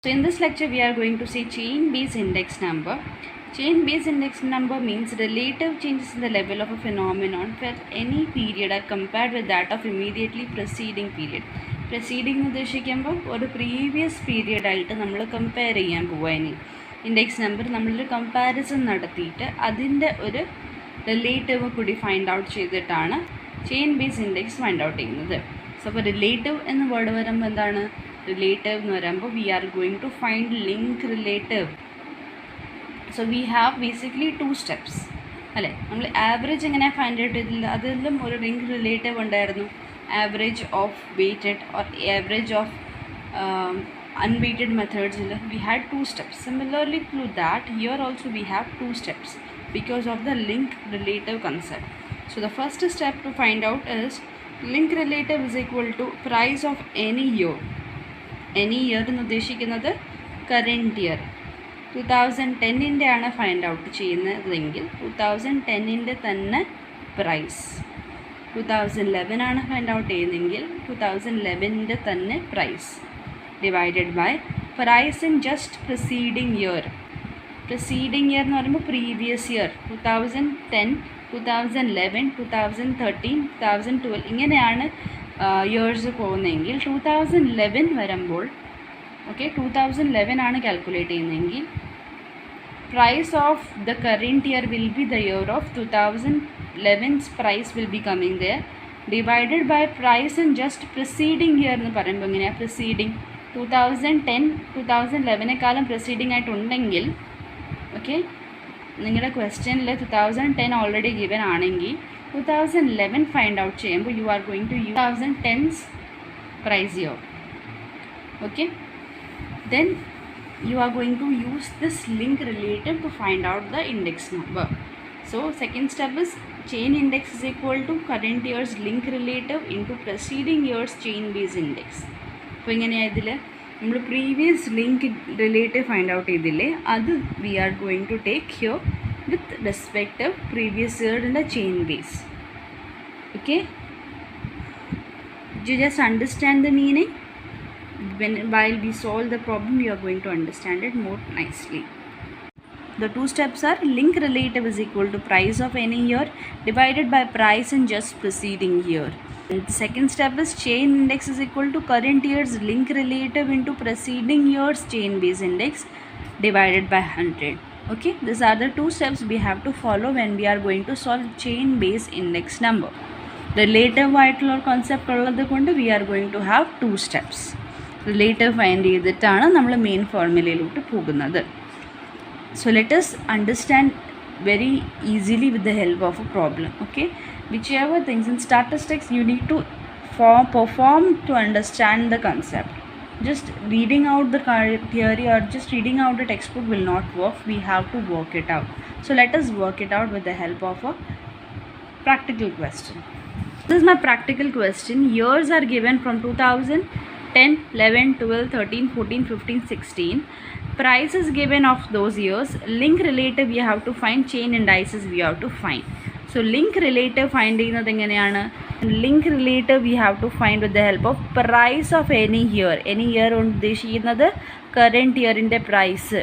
So in this lecture we are going to see chain based index number. Chain based index number means relative changes in the level of a phenomenon for any period are compared with that of immediately preceding period. Preceding ഉദ്ദേശിക്കുമ്പോൾ ഒരു previous period ആയിട്ട് നമ്മൾ compare ചെയ്യാൻ പോവുക. ഇനി index number നമ്മളൊരു comparison നടത്തിയിട്ട് അതിൻ്റെ ഒരു റിലേറ്റീവ് കൂടി ഫൈൻഡ് ഔട്ട് ചെയ്തിട്ടാണ് chain base index find out ചെയ്യുന്നത്. സോ അപ്പോൾ റിലേറ്റീവ് എന്ന വേർഡ് വരുമ്പോൾ എന്താണ്? റിലേറ്റീവ് എന്ന് പറയുമ്പോൾ we are going to find link relative. So we have basically 2 steps അല്ലേ. നമ്മൾ ആവറേജ് എങ്ങനെ ഫൈൻഡ് ഔട്ട് ചെയ്തില്ല, അതിലും ഒരു ലിങ്ക് റിലേറ്റീവ് ഉണ്ടായിരുന്നു. Average of weighted or average of unweighted methods, we had 2 steps. Similarly to that, here also we have 2 steps because of the link relative concept. So the first step to find out is link relative is equal to price of any year. Any year എന്ന് ഉദ്ദേശിക്കുന്നത് current year 2010 ആണ് find out ചെയ്യുന്നതെങ്കിൽ 2010 തന്നെ price. 2011 ആണ് find out ചെയ്യുന്നതെങ്കിൽ 2011 തന്നെ price divided by price in just preceding year. Preceding year എന്ന് പറയുമ്പോൾ പ്രീവിയസ് ഇയർ 2010, 2011, 2013, 2012 ഇങ്ങനെയാണ് ഇയേഴ്സ് പോകുന്നതെങ്കിൽ 2011 വരുമ്പോൾ 2011 ആണ് കാൽക്കുലേറ്റ് ചെയ്യുന്നതെങ്കിൽ price of the current year will be the year of 2011's price will be coming there divided by price in just preceding year എന്ന് പറയുമ്പോൾ എങ്ങനെയാണ്? preceding 2010 2011 preceding ആയിട്ടുണ്ടെങ്കിൽ നിങ്ങളുടെ ക്വസ്റ്റ്യനിൽ 2010 ഓൾറെഡി ഗിവൻ ആണെങ്കിൽ 2011 ഫൈൻഡ് ഔട്ട് ചെയ്യുമ്പോൾ you are going to use 2010's price year. Then you are going to use this link relative to find out the index number. So second step is chain index is equal to current year's link relative into preceding year's chain base index. അപ്പോൾ ഇങ്ങനെയാണ് ഇതിൽ നമ്മൾ previous link relative find out ചെയ്തില്ലേ, അത് we are going to take here with respective previous ഇയറിൻ്റെ chain base. You just understand the meaning? While we solve the problem, you are going to understand it more nicely. The 2 steps are link relative is equal to price of any year divided by price in just preceding year. And the second step is chain index is equal to current year's link relative into preceding year's chain base index divided by 100. These are the 2 steps we have to follow when we are going to solve chain base index number. Relative ആയിട്ടുള്ള concept ഉള്ളത് കൊണ്ട് we are going to have 2 steps. Relative find ചെയ്തിട്ടാണ് നമ്മൾ main ഫോർമുലയിലോട്ട് പോകുന്നത്. So let us understand very easily with the help of a problem. Whichever things in statistics you need to perform to understand the concept. Just reading out the theory or just reading out the textbook will not work. We have to work it out. So let us work it out with the help of a practical question. This is my practical question. Years are given from 2010, 11, 12, 13, 14, 15, 16. Price is given of those years. Link relative we have to find. Chain indices we have to find. So link relative finding എങ്ങനെയാണ്? Link relative we have to find with the help of price of any year. Any year ഉദ്ദേശിക്കുന്നത് current yearൻ്റെ price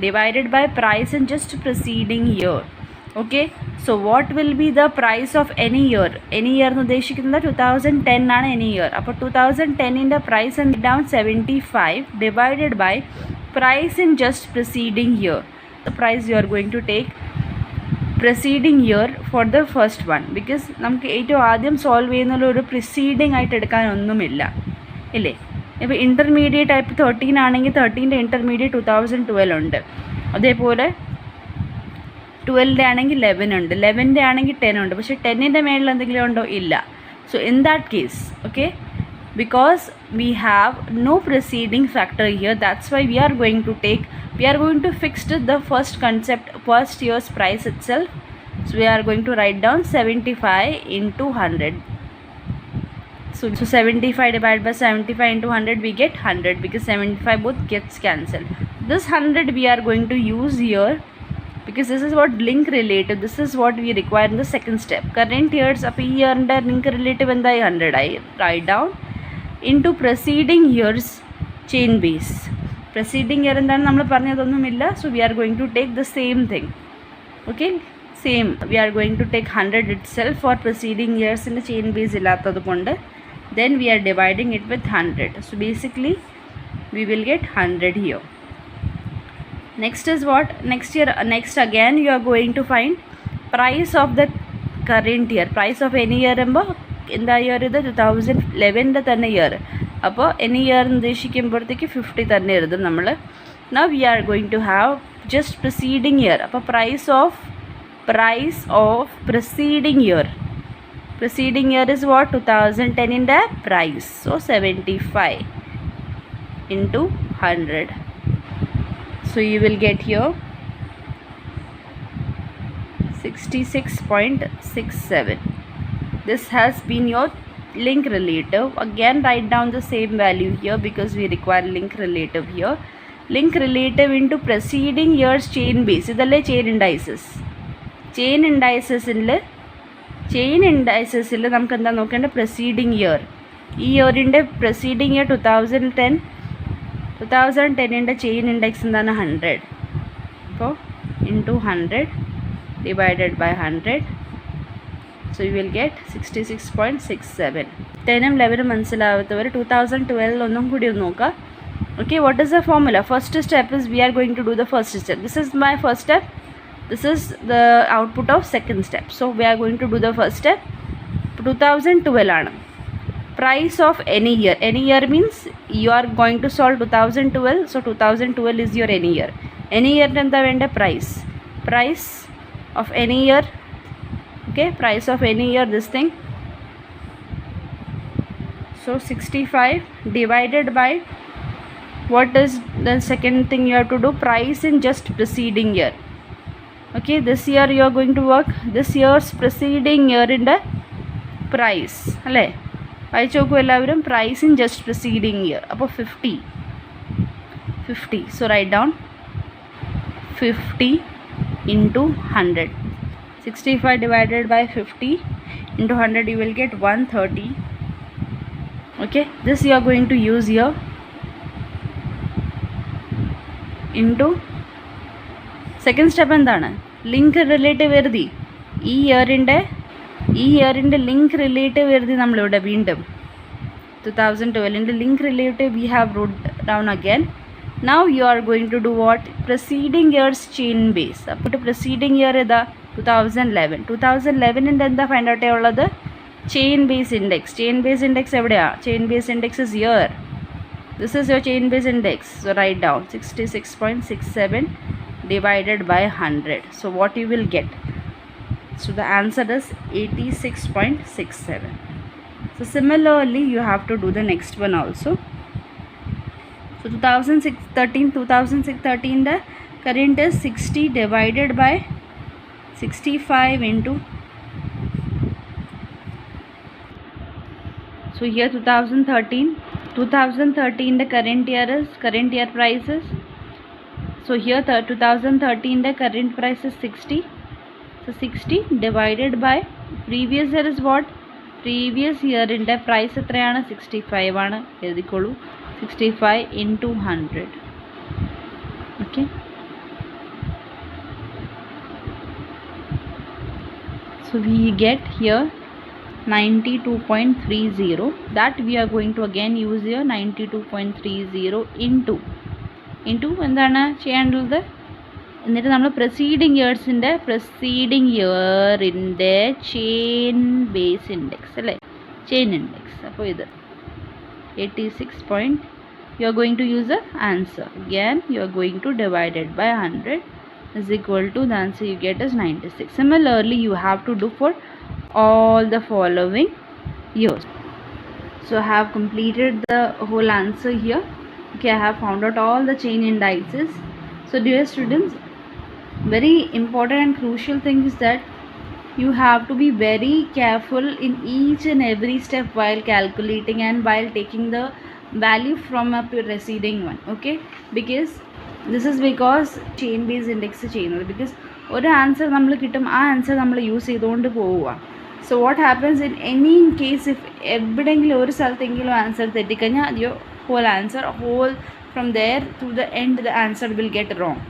divided by price in just preceding year. So what will be the price of any year? Any year എന്ന് ഉദ്ദേശിക്കുന്നത് 2010 ആണ് any year. അപ്പോൾ 2010ൻ്റെ price and down 75 divided by price in just preceding year. The price you are going to take preceding year for the first one because നമുക്ക് ഏറ്റവും ആദ്യം solve ചെയ്യുന്ന ഒരു preceding ആയിട്ട് എടുക്കാനൊന്നുമില്ല ഇല്ലേ. ഇപ്പോൾ ഇൻ്റർമീഡിയറ്റ് ടൈപ്പ് 13 ആണെങ്കിൽ 13ൻ്റെ ഇൻ്റർമീഡിയറ്റ് 2012 ഉണ്ട്. അതേപോലെ 12ൻ്റെ ആണെങ്കിൽ 11 ഉണ്ട്, 11ൻ്റെ ആണെങ്കിൽ 10 ഉണ്ട്. പക്ഷേ 10ൻ്റെ മേളിൽ എന്തെങ്കിലും ഉണ്ടോ? ഇല്ല. So in that case because we have no preceding factor here, that's why we are going to fix the first concept, first year's price itself. So we are going to write down 75 into 100. So 75 divided by 75 into 100 we get 100 because 75 both gets cancelled. This 100 we are going to use here because this is what link relative, this is what we require in the second step. Current years up year under link relative and the 100 I write down into preceding years chain base. Preceding year എന്താണ് നമ്മൾ പറഞ്ഞതൊന്നുമില്ല. So we are going to take the same thing. Okay, same. We are going to take 100 itself for preceding years in the chain base ഇല്ലാത്തത് കൊണ്ട്. Then we are dividing it with 100. So basically we will get 100 here. Next is what? Next again you are going to find price of the current year. Price of any year എമ്പോൾ എന്താ year ഇത് 2011 തന്നെ year. അപ്പോൾ any year ഉദ്ദേശിക്കുമ്പോഴത്തേക്ക് 50 തന്നെ എഴുതും നമ്മൾ. Now we are going to have just preceding year. അപ്പോൾ price of preceding year. Preceding year is what? 2010 in the price. So 75 into 100. So you will get here 66.67. This has been your link relative. Again write down the same value here because we require link relative here. Link relative into preceding year's chain base. ഇതല്ലേ chain indices. Chain indicesൽ നമുക്ക് എന്താ നോക്കേണ്ടത്? preceding year. ഈ ഇയറിൻ്റെ preceding year 2010ൻ്റെ chain index എന്താണ്? 100. അപ്പോൾ into 100 divided by 100. So you will get 66.67. 10 11 മനസ്സിലാവാത്തവർ 2012 ഒന്നും കൂടി ഒന്ന് നോക്കുക. Okay, what is the formula? First step is we are going to do the first step. This is my first step. This is the output of second step. So we are going to do the first step. 2012 ആണ്. Price of any year. Any year means you are going to solve 2012. So 2012 is your any year. Any year എന്താ വേണ്ട? Price of any year. Okay, price of any year, this thing. So 65 divided by what is the second thing you have to do? Price in just preceding year. Okay, this year you are going to work this year's preceding year in the price. അല്ലേ? വായിച്ചു നോക്കൂ എല്ലാവരും. Price in just preceding year. അപ്പോൾ 50. So write down 50 into 100. 65 divided by 50 into 100 you will get 130. Okay, this you are going to use here into second step എന്താണ്? Link relative എഴുതി. ഈ ഇയറിൻ്റെ link relative എഴുതി നമ്മളിവിടെ വീണ്ടും 2012ൻ്റെ link relative we have wrote down again. Now you are going to do what? Preceding year's chain base. അപ്പോൾ preceding year ഏതാ? 2011ൻ്റെ എന്താ ഫൈൻഡ് ഔട്ട് ഉള്ളത്? Chain base index. Chain base index എവിടെയാണ്? Chain base index is year. This is your chain base index. So write down 66.67 divided by 100. So what you will get? So the answer is 86.67. So similarly you have to do the next one also. So 2013 the current is 60 divided by 65 into. So here 2013 the current year prices. So here 2013 the current price is 60. So 60 divided by previous year is what? Previous year in the price എത്രയാണ്? 65 ആണ്. എഴുതിക്കോളൂ. 65 into 100. Okay. So we get here 92.30. That we are going to again use here 92.30 into എന്താണ് ചെയ്യേണ്ടത്? എന്നിട്ട് നമ്മൾ preceding ഇയറിൻ്റെ chain base index അല്ലേ? Chain index. അപ്പോൾ ഇത് 86. You are going to use the answer. Again you are going to divide it by 100 is equal to the answer you get is 96. Similarly you have to do for all the following years. So I have completed the whole answer here. Okay, I have found out all the chain indices. So dear students, very important and crucial thing is that you have to be very careful in each and every step while calculating and while taking the value from a preceding one. Okay, because this is because chain based index ചെയ്യുന്നത്. because ഒരു answer നമ്മൾ കിട്ടും, ആ answer നമ്മൾ use ചെയ്തുകൊണ്ട് പോവുക. So what happens in any case if എവിടെയെങ്കിലും ഒരു സ്ഥലത്തെങ്കിലും answer തെറ്റിക്കഴിഞ്ഞാൽ your whole from there to the end the answer will get wrong.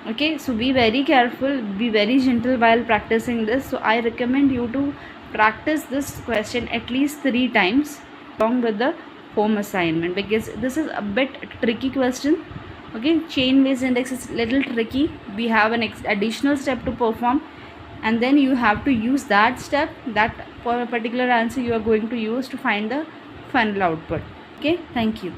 Okay, so be very careful, be very gentle while practicing this. So I recommend you to practice this question at least 3 times along with the home assignment, because this is a bit tricky question. Okay, chain based index is little tricky. We have an additional step to perform, and then you have to use that step, that for a particular answer you are going to use to find the final output. Okay, thank you.